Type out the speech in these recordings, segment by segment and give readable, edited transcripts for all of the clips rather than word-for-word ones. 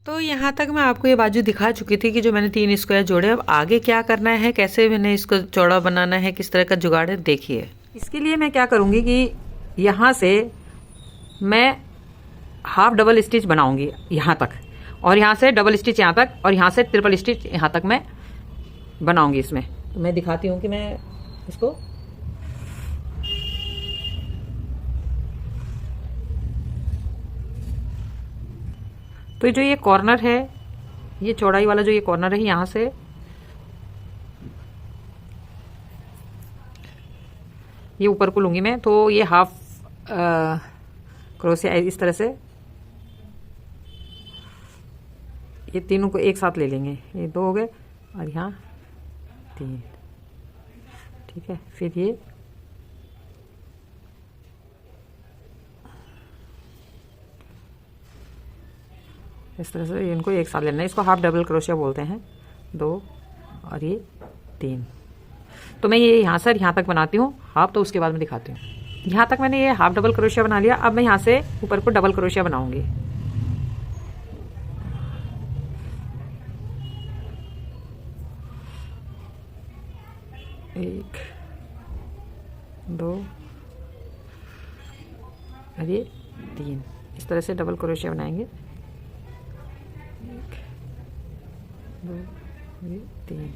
तो यहाँ तक मैं आपको ये बाजू दिखा चुकी थी कि जो मैंने 3 स्क्वायर जोड़े। अब आगे क्या करना है, कैसे मैंने इसको चौड़ा बनाना है, किस तरह का जुगाड़ है, देखिए। इसके लिए मैं क्या करूँगी कि यहाँ से मैं हाफ डबल स्टिच बनाऊँगी यहाँ तक, और यहाँ से डबल स्टिच यहाँ तक, और यहाँ से ट्रिपल स्टिच यहाँ तक मैं बनाऊँगी इसमें। तो मैं दिखाती हूँ कि मैं इसको तो जो ये कॉर्नर है, ये चौड़ाई वाला जो ये कॉर्नर है, यहाँ से ये ऊपर को लूँगी मैं। तो ये हाफ क्रोशिया इस तरह से ये तीनों को एक साथ ले लेंगे। ये 2 हो गए और यहाँ 3, ठीक है। फिर ये इस तरह से इनको एक साथ लेना है। इसको हाफ डबल क्रोशिया बोलते हैं। 2 और ये 3। तो मैं ये यहाँ से यहाँ तक बनाती हूँ हाफ, तो उसके बाद मैं दिखाती हूँ। यहाँ तक मैंने ये हाफ डबल क्रोशिया बना लिया। अब मैं यहाँ से ऊपर को डबल क्रोशिया बनाऊंगी। 1 2 और ये 3। इस तरह से डबल क्रोशिया बनाएंगे। 1 2 ये 3।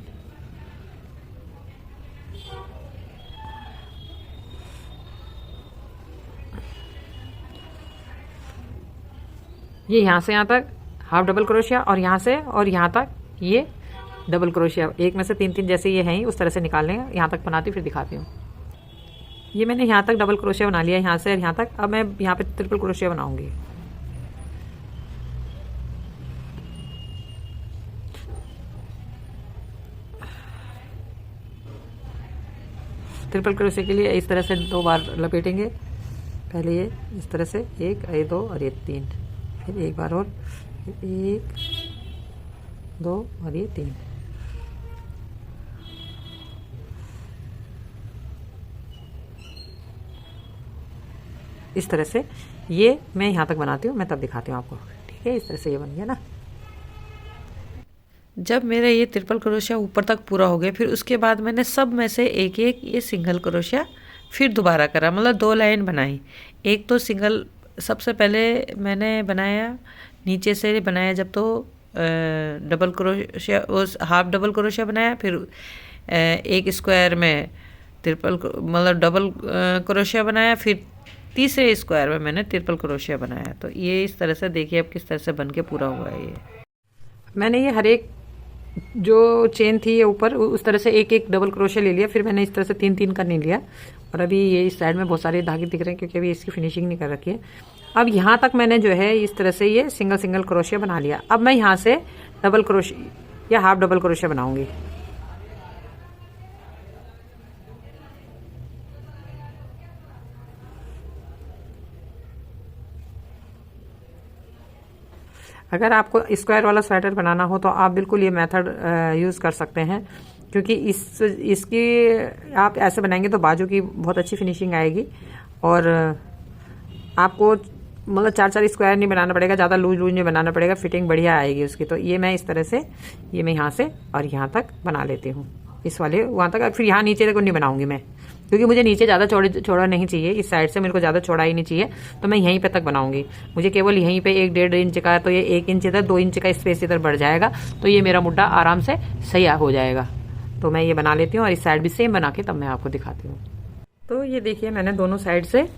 ये यहाँ से यहाँ तक हाफ डबल क्रोशिया, और यहाँ से और यहाँ तक ये डबल क्रोशिया। एक में से 3-3 जैसे ये हैं उस तरह से निकाल लेंगे। यहाँ तक बनाती हूँ फिर दिखाती हूँ। ये मैंने यहाँ तक डबल क्रोशिया बना लिया, यहाँ से और यहाँ तक। अब मैं यहाँ पे ट्रिपल क्रोशिया बनाऊंगी। ट्रिपल क्रोशिया के लिए इस तरह से 2 बार लपेटेंगे। पहले ये इस तरह से 1 ये 2 और ये 3, फिर एक बार और 1 2 और ये 3। इस तरह से ये मैं यहाँ तक बनाती हूँ, मैं तब दिखाती हूँ आपको। ठीक है, इस तरह से ये बन गया ना। जब मेरा ये ट्रिपल क्रोशिया ऊपर तक पूरा हो गया, फिर उसके बाद मैंने सब में से एक एक ये सिंगल क्रोशिया फिर दोबारा करा, मतलब 2 लाइन बनाई। एक तो सिंगल सबसे पहले मैंने बनाया, नीचे से बनाया जब, तो डबल क्रोशिया, उस हाफ डबल क्रोशिया बनाया। फिर एक स्क्वायर में ट्रिपल मतलब डबल क्रोशिया बनाया। फिर तीसरे स्क्वायर में मैंने ट्रिपल क्रोशिया बनाया। तो ये इस तरह से देखिए अब किस तरह से बन के पूरा हुआ है। ये मैंने ये हर एक जो चेन थी ये ऊपर उस तरह से एक एक डबल क्रोशिया ले लिया। फिर मैंने इस तरह से 3-3 का नहीं लिया। और अभी ये इस साइड में बहुत सारे धागे दिख रहे हैं क्योंकि अभी इसकी फिनिशिंग नहीं कर रखी है। अब यहाँ तक मैंने जो है इस तरह से ये सिंगल सिंगल क्रोशिया बना लिया। अब मैं यहाँ से डबल क्रोशिया या हाफ डबल क्रोशिया बनाऊंगी। अगर आपको स्क्वायर वाला स्वेटर बनाना हो तो आप बिल्कुल ये मेथड यूज़ कर सकते हैं, क्योंकि इसकी आप ऐसे बनाएंगे तो बाजू की बहुत अच्छी फिनिशिंग आएगी। और आपको मतलब 4-4 स्क्वायर नहीं बनाना पड़ेगा, ज़्यादा लूज नहीं बनाना पड़ेगा, फिटिंग बढ़िया आएगी उसकी। तो ये मैं इस तरह से ये मैं यहाँ से और यहाँ तक बना लेती हूँ, इस वाले वहाँ तक। फिर यहाँ नीचे तक नहीं बनाऊंगी मैं, क्योंकि मुझे नीचे ज़्यादा चौड़ा नहीं चाहिए। इस साइड से मेरे को ज़्यादा चौड़ाई नहीं चाहिए, तो मैं यहीं पे तक बनाऊंगी। मुझे केवल यहीं पे 1-1.5 इंच का, तो ये 1 इंच इधर 2 इंच का स्पेस इधर बढ़ जाएगा, तो ये मेरा मुड्डा आराम से सही हो जाएगा। तो मैं ये बना लेती हूँ और इस साइड भी सेम बना के तब मैं आपको दिखाती हूँ। तो ये देखिए मैंने दोनों साइड से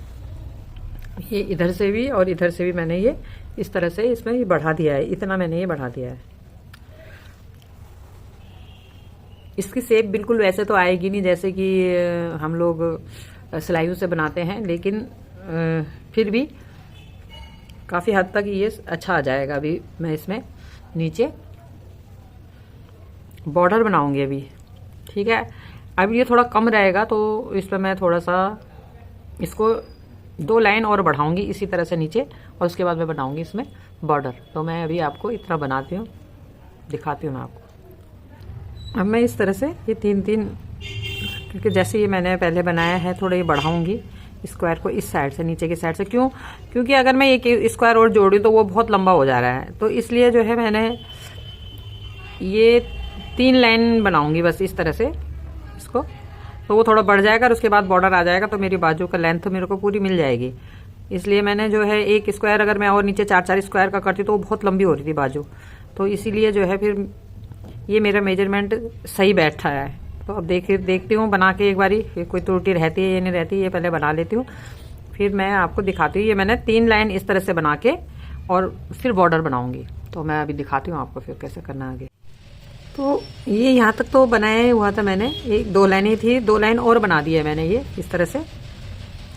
ये इधर से भी और इधर से भी मैंने ये इस तरह से इसमें ये बढ़ा दिया है। इतना मैंने ये बढ़ा दिया है। इसकी शेप बिल्कुल वैसे तो आएगी नहीं जैसे कि हम लोग सिलाइयों से बनाते हैं, लेकिन फिर भी काफ़ी हद तक ये अच्छा आ जाएगा। अभी मैं इसमें नीचे बॉर्डर बनाऊंगी अभी। ठीक है, अब ये थोड़ा कम रहेगा तो इस पर मैं थोड़ा सा इसको 2 लाइन और बढ़ाऊंगी इसी तरह से नीचे, और उसके बाद मैं बनाऊंगी इसमें बॉर्डर। तो मैं अभी आपको इतना बनाती हूँ, दिखाती हूँ मैं आपको। अब मैं इस तरह से ये 3-3, क्योंकि जैसे ये मैंने पहले बनाया है थोड़ा ये बढ़ाऊंगी स्क्वायर को इस साइड से, नीचे की साइड से। क्यों? क्योंकि अगर मैं एक स्क्वायर और जोड़ूँ तो वो बहुत लंबा हो जा रहा है, तो इसलिए जो है मैंने ये 3 लाइन बनाऊंगी बस इस तरह से इसको, तो वो थोड़ा बढ़ जाएगा और उसके बाद बॉर्डर आ जाएगा, तो मेरी बाजू का लेंथ मेरे को पूरी मिल जाएगी। इसलिए मैंने जो है एक स्क्वायर अगर मैं और नीचे 4-4 स्क्वायर का करती तो वो बहुत लंबी हो रही थी बाजू, तो इसीलिए जो है फिर ये मेरा मेजरमेंट सही बैठा है। तो अब देखती हूँ बना के एक बारी, कोई त्रुटि रहती है या नहीं रहती, ये पहले बना लेती हूँ, फिर मैं आपको दिखाती हूँ। ये मैंने 3 लाइन इस तरह से बना के और फिर बॉर्डर बनाऊंगी, तो मैं अभी दिखाती हूँ आपको फिर कैसे करना आगे। तो ये यहाँ तक तो बनाया हुआ था मैंने, 1-2 लाइनें थी, 2 लाइन और बना दी है मैंने ये इस तरह से।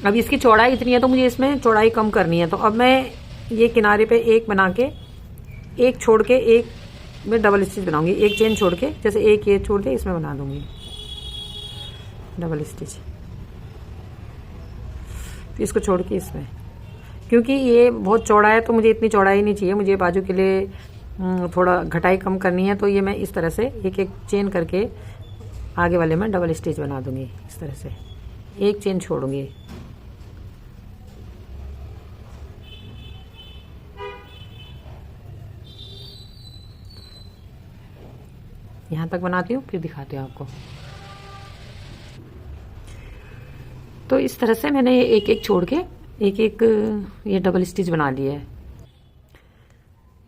अब इसकी चौड़ाई इतनी है तो मुझे इसमें चौड़ाई कम करनी है, तो अब मैं ये किनारे पे एक बना के, एक छोड़ के एक में डबल स्टिच बनाऊंगी, एक चेन छोड़ के, जैसे एक ये छोड़ के इसमें बना दूंगी डबल स्टिच, फिर इसको छोड़ के इसमें। क्योंकि ये बहुत चौड़ा है तो मुझे इतनी चौड़ाई नहीं चाहिए, मुझे बाजू के लिए थोड़ा घटाई कम करनी है, तो ये मैं इस तरह से एक एक चेन करके आगे वाले में डबल स्टिच बना दूंगी इस तरह से, एक चेन छोड़ूंगी। यहाँ तक बनाती हूँ, फिर दिखाती हूँ आपको। तो इस तरह से मैंने एक एक छोड़ के एक एक ये डबल स्टिच बना लिया है।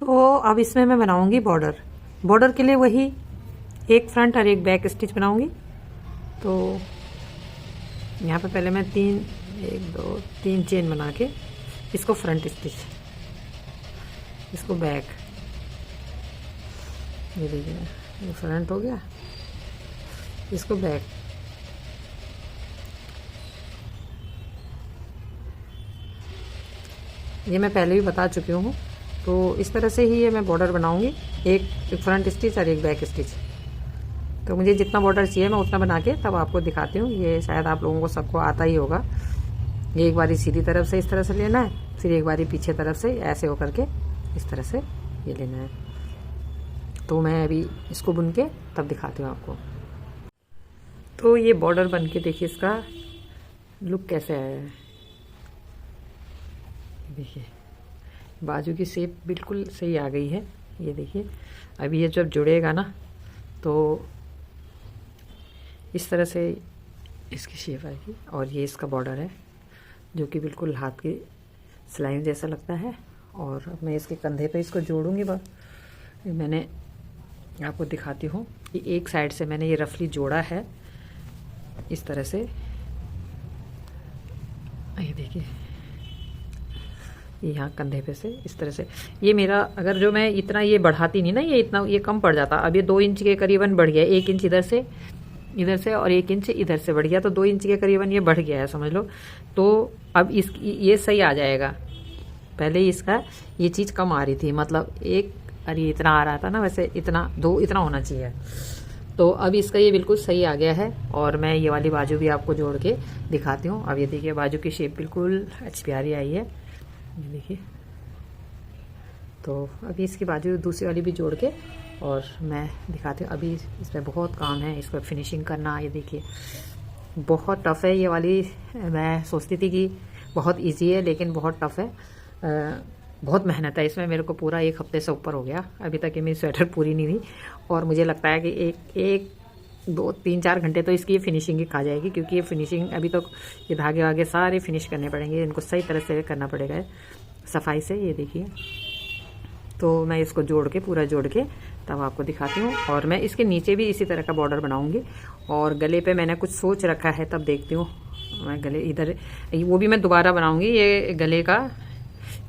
तो अब इसमें मैं बनाऊंगी बॉर्डर। बॉर्डर के लिए वही एक फ्रंट और एक बैक स्टिच बनाऊंगी। तो यहाँ पे पहले मैं 3 चेन बना के इसको फ्रंट स्टिच, इसको बैक, ये देखिए ये फ्रंट हो गया, इसको बैक, ये मैं पहले भी बता चुकी हूँ। तो इस तरह से ही ये मैं बॉर्डर बनाऊंगी, एक फ्रंट स्टिच और एक बैक स्टिच। तो मुझे जितना बॉर्डर चाहिए मैं उतना बना के तब आपको दिखाती हूँ। ये शायद आप लोगों को सबको आता ही होगा। ये एक बारी सीधी तरफ से इस तरह से लेना है, फिर एक बारी पीछे तरफ से ऐसे होकर के इस तरह से ये लेना है। तो मैं अभी इसको बुन के तब दिखाती हूँ आपको। तो ये बॉर्डर बन के देखिए इसका लुक कैसे आया है। देखिए बाजू की शेप बिल्कुल सही आ गई है। ये देखिए अभी ये जब जुड़ेगा ना तो इस तरह से इसकी शेप आएगी। और ये इसका बॉर्डर है जो कि बिल्कुल हाथ की सिलाई जैसा लगता है। और अब मैं इसके कंधे पे इसको जोड़ूंगी। मैंने आपको दिखाती हूँ कि एक साइड से मैंने ये रफली जोड़ा है इस तरह से। ये देखिए यहाँ कंधे पे से इस तरह से ये मेरा, अगर जो मैं इतना ये बढ़ाती नहीं ना, ये इतना ये कम पड़ जाता। अब ये 2 इंच के करीबन बढ़ गया, 1 इंच इधर से और 1 इंच इधर से बढ़ गया, तो 2 इंच के करीबन ये बढ़ गया है समझ लो। तो अब ये सही आ जाएगा। पहले इसका ये चीज़ कम आ रही थी, मतलब अरे इतना आ रहा था ना, वैसे इतना होना चाहिए। तो अब इसका ये बिल्कुल सही आ गया है। और मैं ये वाली बाजू भी आपको जोड़ के दिखाती हूँ। अब ये देखिए बाजू की शेप बिल्कुल अच्छी प्यारी आई है, ये देखिए। तो अभी इसकी बाजू दूसरी वाली भी जोड़ के और मैं दिखाती हूँ। अभी इसमें बहुत काम है, इसको फिनिशिंग करना। ये देखिए बहुत टफ़ है ये वाली। मैं सोचती थी कि बहुत इजी है, लेकिन बहुत टफ़ है, बहुत मेहनत है इसमें। मेरे को पूरा 1 हफ्ते से ऊपर हो गया, अभी तक ये मेरी स्वेटर पूरी नहीं हुई। और मुझे लगता है कि 1-2-3-4 घंटे तो इसकी फिनिशिंग ही खा जाएगी, क्योंकि ये फिनिशिंग अभी तो ये धागे वागे सारे फिनिश करने पड़ेंगे, इनको सही तरह से करना पड़ेगा सफाई से। ये देखिए तो मैं इसको जोड़ के पूरा जोड़ के तब आपको दिखाती हूँ। और मैं इसके नीचे भी इसी तरह का बॉर्डर बनाऊंगी। और गले पे मैंने कुछ सोच रखा है, तब देखती हूँ मैं गले इधर, वो भी मैं दोबारा बनाऊंगी। ये गले का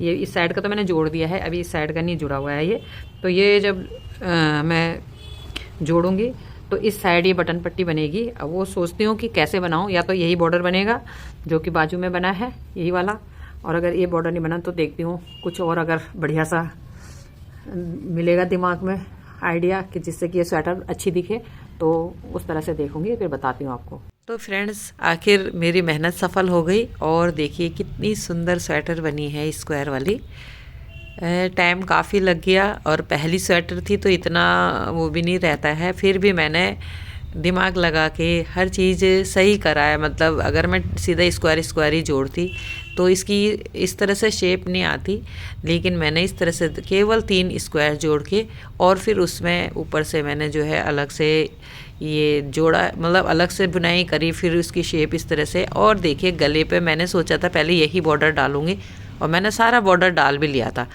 ये इस साइड का तो मैंने जोड़ दिया है, अभी इस साइड का नहीं जुड़ा हुआ है ये। तो ये जब मैं जोड़ूंगी तो इस साइड ये बटन पट्टी बनेगी। अब वो सोचती हूँ कि कैसे बनाऊँ, या तो यही बॉर्डर बनेगा जो कि बाजू में बना है यही वाला, और अगर ये बॉर्डर नहीं बना तो देखती हूँ कुछ और अगर बढ़िया सा मिलेगा दिमाग में आइडिया कि जिससे कि ये स्वेटर अच्छी दिखे, तो उस तरह से देखूंगी, फिर बताती हूँ आपको। तो फ्रेंड्स आखिर मेरी मेहनत सफल हो गई। और देखिए कितनी सुंदर स्वेटर बनी है स्क्वायर वाली। टाइम काफ़ी लग गया और पहली स्वेटर थी तो इतना वो भी नहीं रहता है, फिर भी मैंने दिमाग लगा के हर चीज़ सही करा है। मतलब अगर मैं सीधा स्क्वायर ही जोड़ती तो इसकी इस तरह से शेप नहीं आती, लेकिन मैंने इस तरह से केवल 3 स्क्वायर जोड़ के और फिर उसमें ऊपर से मैंने जो है अलग से ये जोड़ा, मतलब अलग से बुनाई करी, फिर उसकी शेप इस तरह से। और देखिए गले पे मैंने सोचा था पहले यही बॉर्डर डालूंगी, और मैंने सारा बॉर्डर डाल भी लिया था,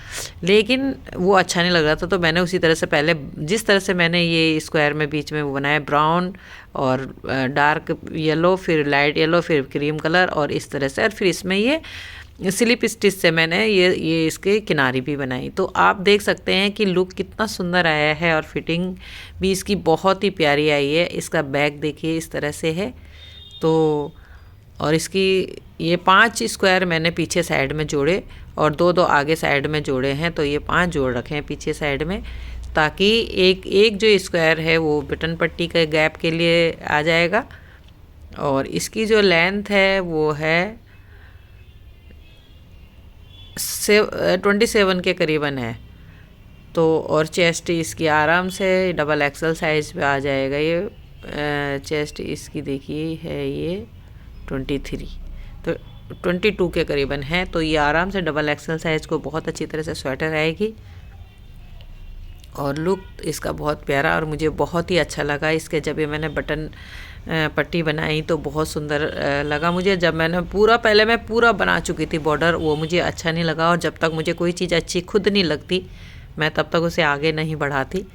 लेकिन वो अच्छा नहीं लग रहा था। तो मैंने उसी तरह से पहले जिस तरह से मैंने ये स्क्वायर में बीच में वो बनाया, ब्राउन और डार्क येलो, फिर लाइट येलो, फिर क्रीम कलर, और इस तरह से, और फिर इसमें ये स्लिप स्टिच से मैंने ये इसके किनारी भी बनाई। तो आप देख सकते हैं कि लुक कितना सुंदर आया है, और फिटिंग भी इसकी बहुत ही प्यारी आई है। इसका बैक देखिए इस तरह से है। तो और इसकी ये 5 स्क्वायर मैंने पीछे साइड में जोड़े और 2 आगे साइड में जोड़े हैं। तो ये 5 जोड़ रखे हैं पीछे साइड में, ताकि एक जो स्क्वायर है वो बटन पट्टी के गैप के लिए आ जाएगा। और इसकी जो लेंथ है वो है 27 के करीबन है। तो और चेस्ट इसकी आराम से डबल एक्सल साइज़ पे आ जाएगा। ये चेस्ट इसकी देखिए है ये 23, तो 22 के करीबन है। तो ये आराम से डबल एक्सल साइज़ को बहुत अच्छी तरह से स्वेटर आएगी, और लुक इसका बहुत प्यारा, और मुझे बहुत ही अच्छा लगा। इसके जब ये मैंने बटन पट्टी बनाई तो बहुत सुंदर लगा मुझे। जब मैंने पहले मैं पूरा बना चुकी थी बॉर्डर, वो मुझे अच्छा नहीं लगा, और जब तक मुझे कोई चीज़ अच्छी खुद नहीं लगती मैं तब तक उसे आगे नहीं बढ़ाती।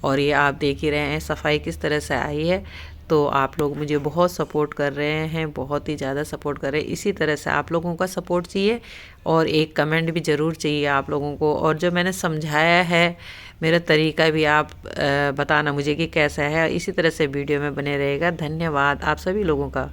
और ये आप देख ही रहे हैं सफाई किस तरह से आई है। तो आप लोग मुझे बहुत सपोर्ट कर रहे हैं, बहुत ही ज़्यादा सपोर्ट कर रहे हैं। इसी तरह से आप लोगों का सपोर्ट चाहिए, और एक कमेंट भी ज़रूर चाहिए आप लोगों को। और जो मैंने समझाया है मेरा तरीका भी आप बताना मुझे कि कैसा है। इसी तरह से वीडियो में बने रहेगा। धन्यवाद आप सभी लोगों का।